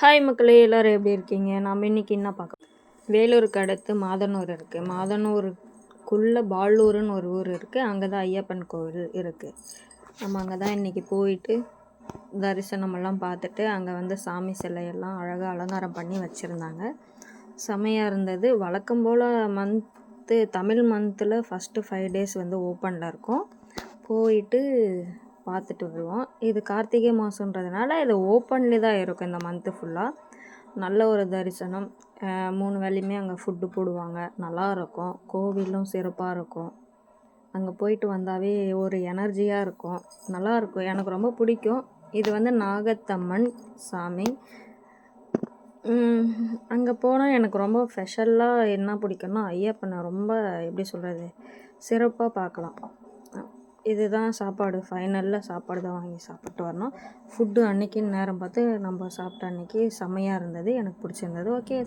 Hi மக்களே, எல்லோரும் எப்படி இருக்கீங்க? நாம் இன்றைக்கி என்ன பார்க்க வேலூருக்கு அடுத்து மாதனூர் இருக்குது. மாதனூருக்குள்ளே பாலூருன்னு ஒரு ஊர் இருக்குது. அங்கே தான் ஐயப்பன் கோவில் இருக்குது. நம்ம அங்கே தான் இன்றைக்கி போயிட்டு தரிசனமெல்லாம் பார்த்துட்டு அங்கே வந்து சாமி சிலையெல்லாம் அழகாக அலங்காரம் பண்ணி வச்சுருந்தாங்க. செமையாக இருந்தது. வழக்கம் போல் தமிழ் மந்தில் ஃபஸ்ட்டு 5 days வந்து ஓப்பனில் இருக்கும். போயிட்டு பார்த்துட்டு வருவோம். இது கார்த்திகை மாதன்றதுனால இது ஓப்பன்லேயே தான் இருக்கும் இந்த மந்த்து ஃபுல்லாக. நல்ல ஒரு தரிசனம். 3 வேளையுமே அங்கே ஃபுட்டு போடுவாங்க. நல்லாயிருக்கும். கோவிலும் சிறப்பாக இருக்கும். அங்கே போயிட்டு வந்தாவே ஒரு எனர்ஜியாக இருக்கும். நல்லாயிருக்கும். எனக்கு ரொம்ப பிடிக்கும். இது வந்து நாகத்தம்மன் சாமி. அங்கே போனால் எனக்கு ரொம்ப ஸ்பெஷலாக என்ன பிடிக்கும்னா ஐயப்பனை ரொம்ப எப்படி சொல்கிறது, சிறப்பாக பார்க்கலாம். இதுதான் சாப்பாடு. ஃபைனலில் சாப்பாடு தான் வாங்கி சாப்பிட்டு வரணும். ஃபுட்டு அன்றைக்கின்னு நேரம் பார்த்து நம்ம சாப்பிட்ட அன்றைக்கி செம்மையாக இருந்தது. எனக்கு பிடிச்சிருந்தது. ஓகே.